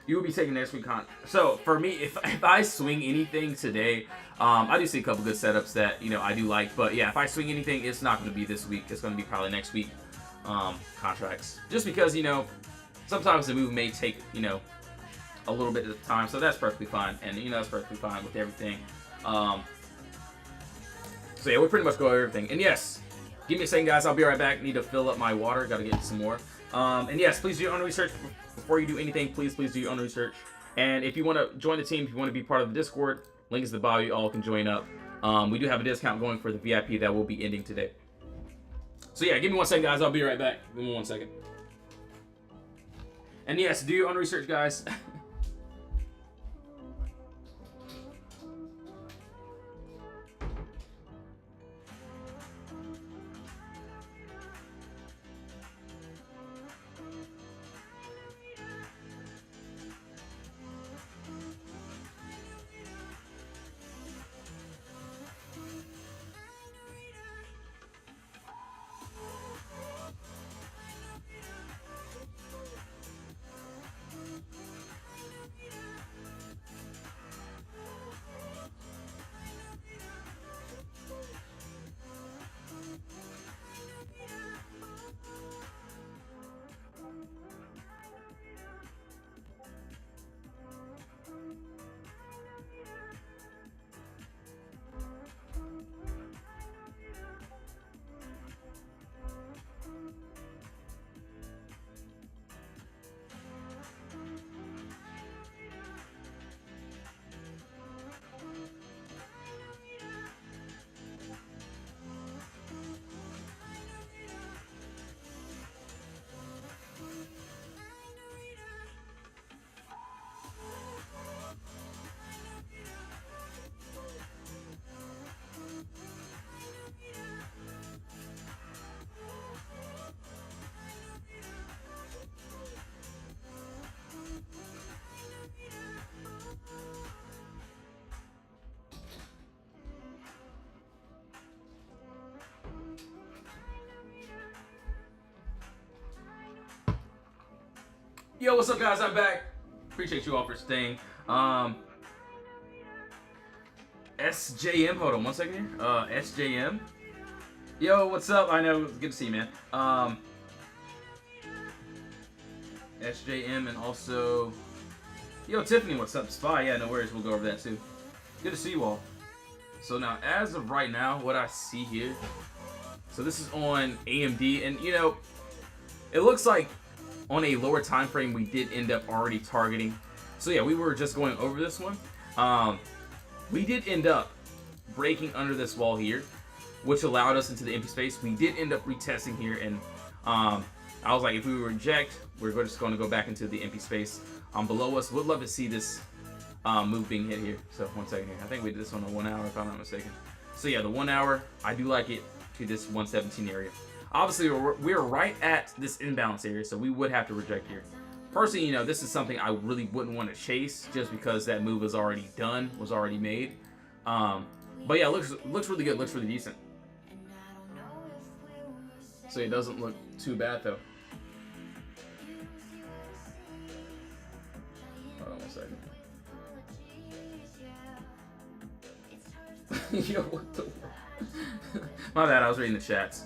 You will be taking next week so for me, if I swing anything today, I do see a couple good setups that I do like, but yeah, if I swing anything, it's not going to be this week. It's going to be probably next week contracts, just because sometimes the move may take a little bit of time, so that's perfectly fine, and that's perfectly fine with everything. So yeah, we'll pretty much go over everything, and yes, Give me a second, guys. I'll be right back. Need to fill up my water. Got to get some more. And yes, please do your own research before you do anything. Please do your own research. And if you want to join the team, if you want to be part of the Discord, link is in the bio. You all can join up. We do have a discount going for the VIP that will be ending today. So yeah, give me 1 second, guys. I'll be right back. Give me 1 second. And yes, do your own research, guys. Yo, what's up, guys? I'm back. Appreciate you all for staying. SJM, hold on 1 second here. SJM. Yo, what's up? I know, it's good to see you, man. SJM and also, yo, Tiffany, what's up? Spy, yeah, no worries. We'll go over that too. Good to see you all. So now, as of right now, what I see here, so this is on AMD, and you know, it looks like on a lower time frame we did end up already targeting. So yeah, we were just going over this one. We did end up breaking under this wall here, which allowed us into the empty space. We did end up retesting here, and I was like, if we reject, we're just going to go back into the empty space below us. Would love to see this move being hit here. So 1 second here. I think we did this on a 1 hour, if I'm not mistaken. So yeah, the 1 hour, I do like it to this 117 area. Obviously, we're right at this imbalance area, so we would have to reject here. Personally, you know, this is something I really wouldn't want to chase, just because that move was already done, was already made. But yeah, looks really good, looks really decent. So it doesn't look too bad though. Hold on 1 second. Yo, what the world? My bad, I was reading the chats.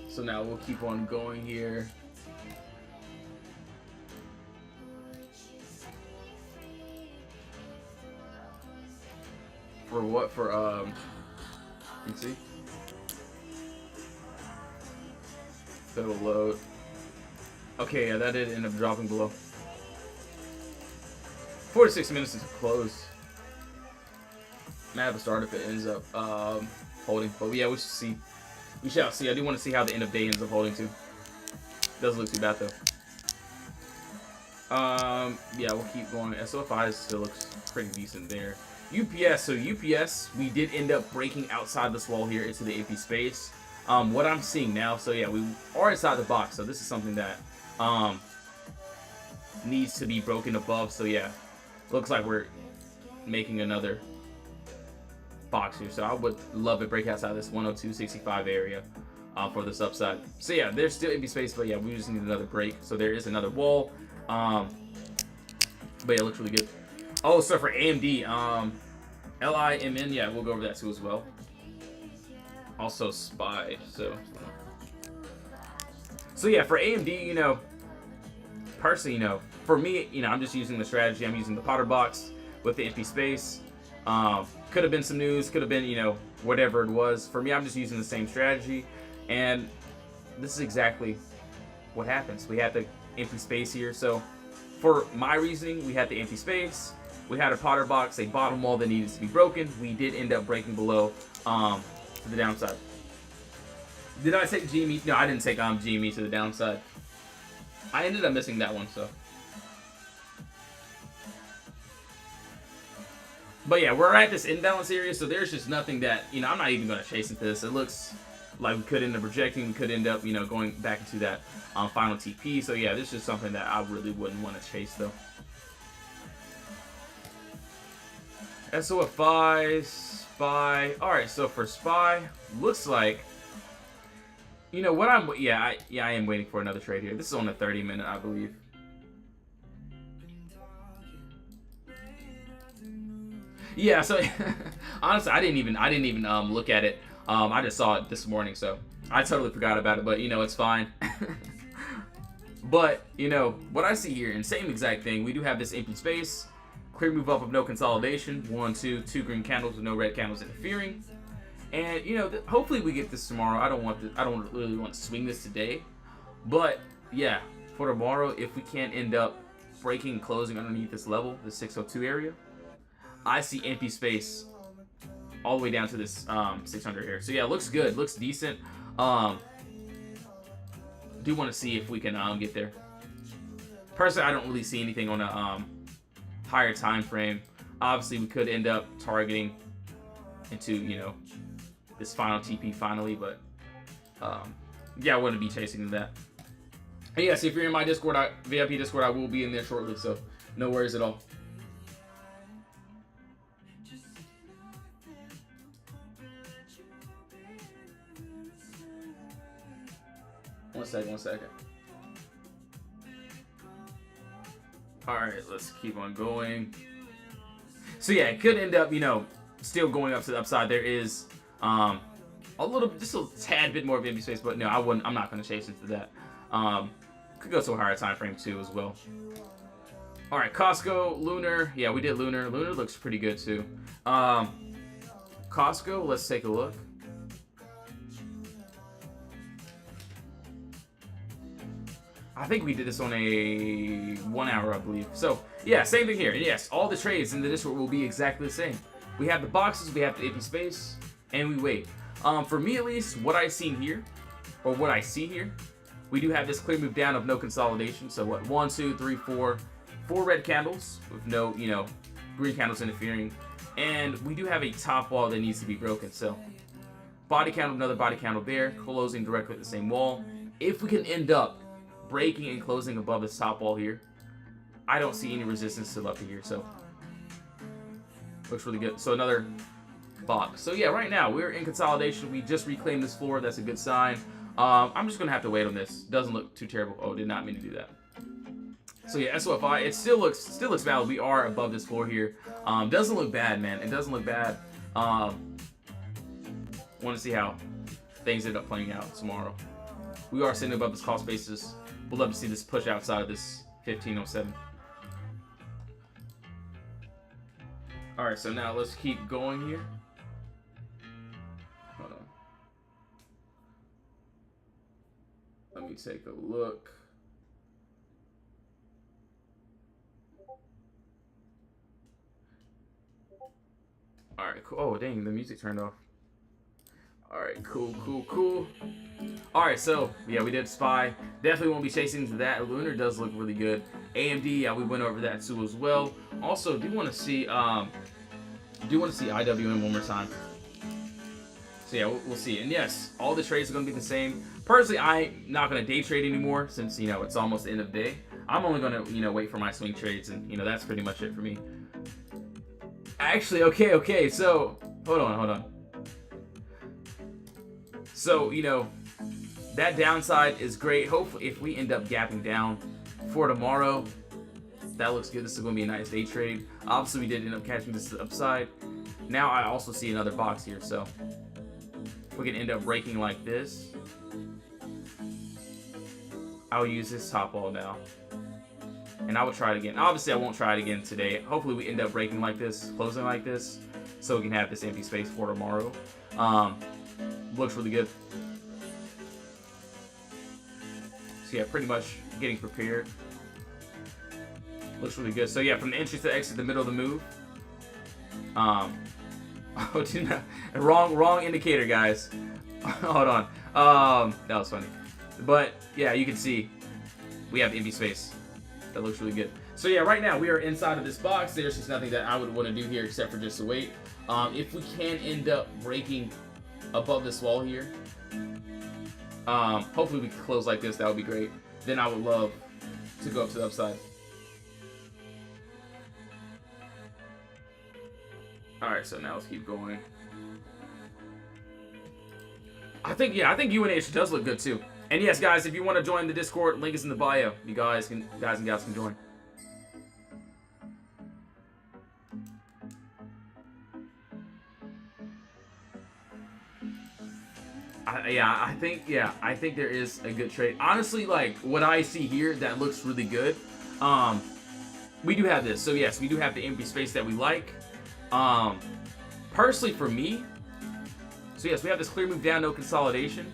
So now we'll keep on going here. For what? For you see? That'll load. Okay, yeah, that did end up dropping below. 46 minutes to close. Might have a start if it ends up holding, but yeah, we should see. We shall see. I do want to see how the end of day ends up holding too. Doesn't look too bad though. Yeah, we'll keep going. SOFI still looks pretty decent there. UPS. So UPS, we did end up breaking outside this wall here into the empty space. What I'm seeing now. So yeah, we are inside the box. So this is something that needs to be broken above. So yeah, looks like we're making another box here, so I would love to break outside this 102.65 area for this upside. So yeah, there's still empty space, but yeah, we just need another break. So there is another wall, but yeah, it looks really good. Oh, so for AMD, LIMN, yeah, we'll go over that too as well. Also SPY. So yeah, for AMD, you know, personally, you know, for me, you know, I'm just using the strategy. I'm using the Potter box with the empty space. Could have been some news, could have been, you know, whatever it was. For me, I'm just using the same strategy, and this is exactly what happens. We had the empty space here, so for my reasoning, we had the empty space. We had a Potter box, a bottom wall that needed to be broken. We did end up breaking below to the downside. Did I take GME? No, I didn't take GME to the downside. I ended up missing that one, so. But yeah, we're at this imbalance area, so there's just nothing that, you know, I'm not even going to chase into this. It looks like we could end up rejecting. We could end up, you know, going back into that final TP. So yeah, this is something that I really wouldn't want to chase, though. SOFI, SPY. Alright, so for SPY, looks like, you know what I am waiting for another trade here. This is on the 30-minute, I believe. Yeah, so honestly, I didn't even look at it. I just saw it this morning, so I totally forgot about it. But you know, it's fine. But you know what I see here, and same exact thing. We do have this empty space. Clear move up of no consolidation. 1, 2, 2 green candles with no red candles interfering. And you know, hopefully we get this tomorrow. I don't really want to swing this today, but yeah, for tomorrow, if we can't end up breaking and closing underneath this level, the 602 area, I see empty space all the way down to this 600 here. So yeah, looks good, looks decent. Do want to see if we can get there. Personally, I don't really see anything on a higher time frame. Obviously, we could end up targeting into, you know, this final TP finally, but yeah, I wouldn't be chasing that. And yes, if you're in my Discord, VIP Discord, I will be in there shortly, so no worries at all. One second. Alright, let's keep on going. So yeah, it could end up, you know, still going up to the upside. There is just a tad bit more of empty space, but no, I'm not gonna chase into that. Could go to a higher time frame too as well. Alright, Costco, Lunar. Yeah, we did Lunar. Lunar looks pretty good too. Costco, let's take a look. I think we did this on a 1 hour, I believe. So, yeah, same thing here. And yes, all the trades in the Discord will be exactly the same. We have the boxes, we have the empty space, and we wait. For me, at least, what I see here, we do have this clear move down of no consolidation. So, what? 1, 2, 3, 4. 4 red candles with no, you know, green candles interfering. And we do have a top wall that needs to be broken. So, body candle, another body candle there, closing directly at the same wall. If we can end up breaking and closing above this top wall here, I don't see any resistance still up here, so looks really good. So another box. So yeah, right now we're in consolidation. We just reclaimed this floor. That's a good sign. I'm just gonna have to wait on this. Doesn't look too terrible. Oh, did not mean to do that. So yeah, SOFI, it still looks valid. We are above this floor here. Doesn't look bad, man. It doesn't look bad. Want to see how things end up playing out tomorrow. We are sitting above this cost basis. We'd love to see this push outside of this 1507. Alright, so now let's keep going here. Hold on. Let me take a look. Alright, cool. Oh, dang, the music turned off. Alright, cool. Alright, so, yeah, we did SPY. Definitely won't be chasing into that. Lunar does look really good. AMD, yeah, we went over that too as well. Also, do want to see IWM one more time. So yeah, we'll see. And yes, all the trades are going to be the same. Personally, I'm not going to day trade anymore since, you know, it's almost the end of the day. I'm only going to, you know, wait for my swing trades, and, you know, that's pretty much it for me. Actually, okay, so, hold on. So, you know, that downside is great. Hopefully, if we end up gapping down for tomorrow, that looks good. This is going to be a nice day trade. Obviously, we did end up catching this to the upside. Now, I also see another box here, so if we can end up breaking like this, I'll use this top wall now. And I will try it again. Obviously, I won't try it again today. Hopefully, we end up breaking like this, closing like this. so we can have this empty space for tomorrow. Looks really good. So yeah, pretty much getting prepared. Looks really good. So yeah, from the entry to the exit, the middle of the move. Oh, wrong indicator, guys. Hold on. That was funny. But yeah, you can see we have empty space. That looks really good. So yeah, right now we are inside of this box. There's just nothing that I would want to do here except for just to wait. If we can end up breaking above this wall here, hopefully we can close like this. That would be great. Then I would love to go up to the upside. Alright, so now let's keep going. I think UNH does look good too. And yes, guys, if you want to join the Discord, link is in the bio. You guys and gals can join. I think there is a good trade. Honestly, like what I see here that looks really good. We do have this. So yes, we do have the empty space that we like. Personally for me, so yes, we have this clear move down, no consolidation.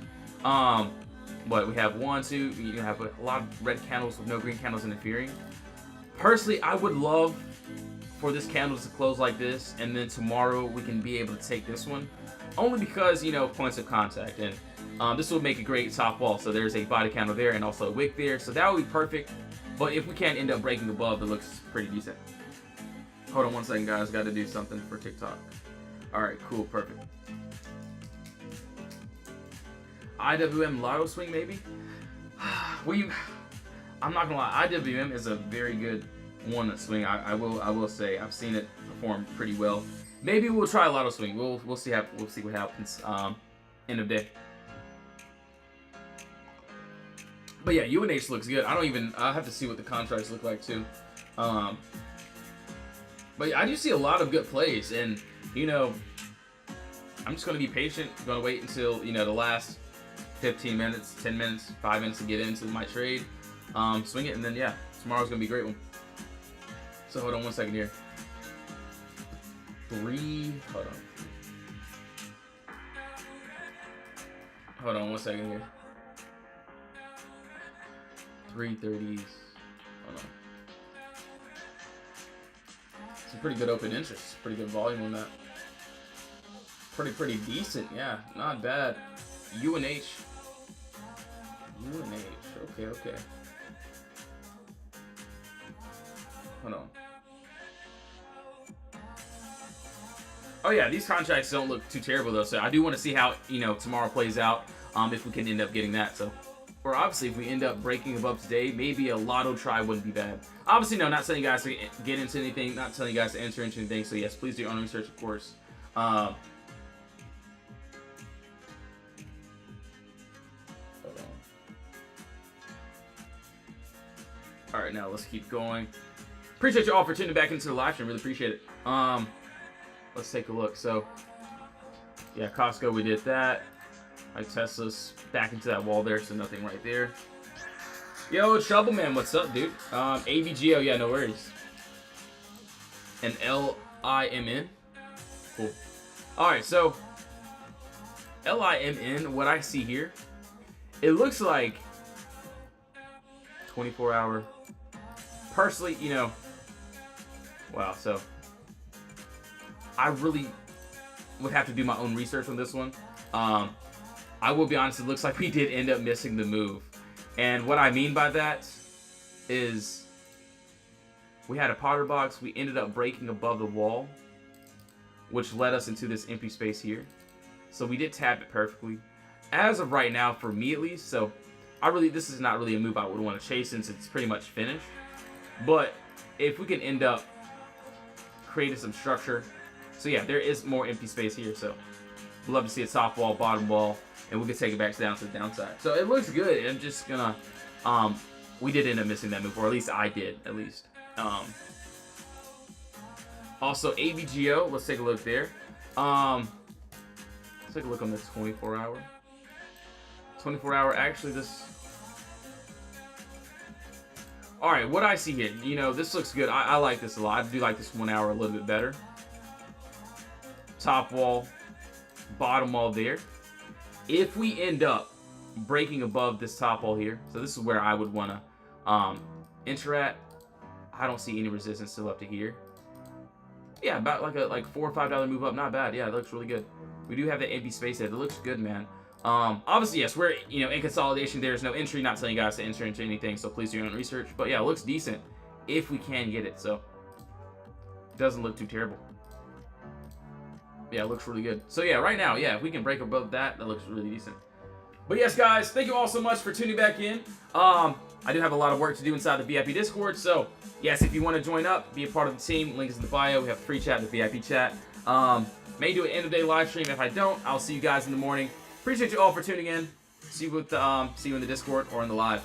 But we have 1, 2, you have a lot of red candles with no green candles interfering. Personally, I would love for this candle to close like this, and then tomorrow we can be able to take this one. Only because, you know, points of contact, and this will make a great top wall. So there's a body candle there and also a wick there, so that would be perfect. But if we can't end up breaking above, it looks pretty decent. Hold on one second, guys. Got to do something for TikTok. All right, cool, perfect. IWM Lotto Swing, maybe? I'm not gonna lie, IWM is a very good one swing. I will say I've seen it perform pretty well. Maybe we'll try a Lotto Swing. We'll see what happens. End of day. But yeah, UNH looks good. I have to see what the contracts look like too. But yeah, I do see a lot of good plays, and you know, I'm just gonna be patient. I'm gonna wait until, you know, the last 15 minutes, 10 minutes, 5 minutes to get into my trade. Swing it, and then yeah, tomorrow's gonna be a great one. So hold on one second here. Hold on one second here. 330s. Hold on. Some pretty good open interest. Pretty good volume on that. Pretty decent. Yeah, not bad. UNH. Okay. Hold on. Oh yeah, these contracts don't look too terrible though, so I do want to see how, you know, tomorrow plays out, if we can end up getting that. So, or obviously if we end up breaking above today, maybe a lotto try wouldn't be bad. Obviously, no, not telling you guys to get into anything, not telling you guys to enter into anything, so yes, please do your own research, of course. Hold on. Alright, now let's keep going. Appreciate you all for tuning back into the live stream, really appreciate it. Let's take a look. So, yeah, Costco, we did that. Like Tesla's back into that wall there, so nothing right there. Yo, Troubleman, what's up, dude? AVGO, yeah, no worries. And LIMN. Cool. Alright, so LIMN, what I see here, it looks like 24-hour. Personally, you know, wow, so I really would have to do my own research on this one. I will be honest, it looks like we did end up missing the move. And what I mean by that is we had a Potter box. We ended up breaking above the wall, which led us into this empty space here. So we did tap it perfectly. As of right now, for me at least, so this is not really a move I would want to chase since it's pretty much finished. But if we can end up creating some structure, so yeah, there is more empty space here, so we'd love to see a top wall, bottom wall, and we can take it back down to the downside. So it looks good. I'm just gonna, we did end up missing that move, or at least I did, at least. Also, AVGO, let's take a look there. Let's take a look on this 24-hour. 24-hour, actually this... Alright, what I see here, you know, this looks good. I like this a lot. I do like this 1 hour a little bit better. top wall, bottom wall there. If we end up breaking above this top wall here, so this is where I would want to enter at. I don't see any resistance still up to here. Yeah, about like a $4 or $5 move up, not bad. Yeah, it looks really good. We do have that empty space there. It looks good, man. Obviously, yes, we're in consolidation. There's no entry. Not telling you guys to enter into anything, so please do your own research. But yeah, it looks decent if we can get it. So doesn't look too terrible. Yeah, it looks really good. So yeah, right now, yeah, if we can break above that, that looks really decent. But yes, guys, thank you all so much for tuning back in. I do have a lot of work to do inside the VIP Discord, so yes, if you want to join up, be a part of the team, link is in the bio. We have a free chat, the VIP chat. May do an end of day live stream. If I don't, I'll see you guys in the morning. Appreciate you all for tuning in. See you in the Discord or in the lives.